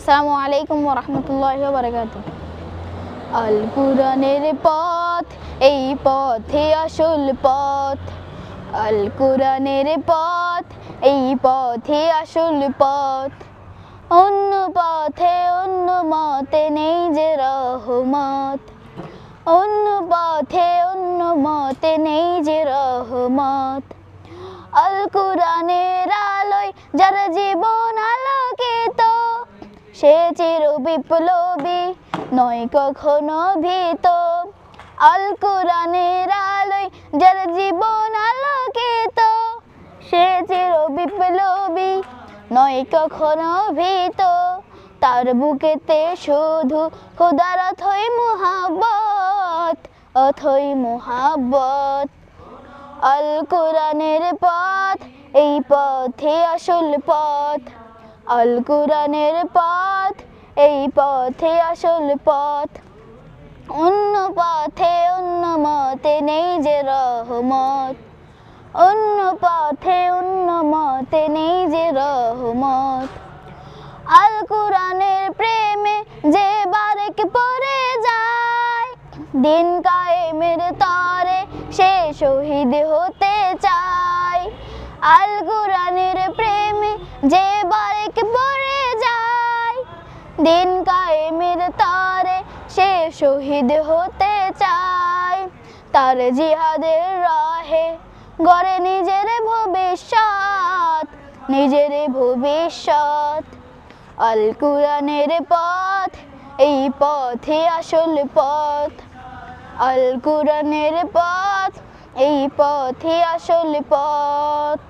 আসসালামু আলাইকুম ওয়া রাহমাতুল্লাহি ওয়া বারাকাতুহু। আল কুরআনের পথ, এই পথে আসল পথ। আল কুরআনের পথ, এই পথে আসল পথ। অন্য পথে অন্য মতে নেই যে রহমত। অন্য পথে অন্য মতে নেই যে রহমত। আল কুরআনের আলোয় যার জীবন আলোকিত, সে চির বিপ্লবী, নয় কখনো ভীত। আল কুরআনের আলোয় যার জীবন আলোকিত, সে চির বিপ্লবী, নয় কখনো ভীত। তার বুকেতে শুধু খোদার অথই মুহাব্বত, অথই মুহাব্বত। আল কুরআনের পথ, এই পথে আসল পথ। আল কুরআনের পথ, এই পথে আসল পথ। অন্য পথে অন্য মতে নেই যে রহমত। অন্য পথে অন্য মতে নেই যে রহমত। আল কুরআনের প্রেমে যে বারেক পড়ে যায়, দিন কায়েমের তরে সে শহীদ হতে চায়। আল কুরআনের প্রেমে যে বারেক পড়ে যায়, দিন কায়েমের তরে সে শহীদ হতে চায়। তার জিহাদের রাহে গড়ে নিজের ভবিষ্যৎ, নিজের ভবিষ্যৎ। আল কুরআনের পথ, এই পথে আসল পথ। আল কুরআনের পথ, এই পথে আসল পথ।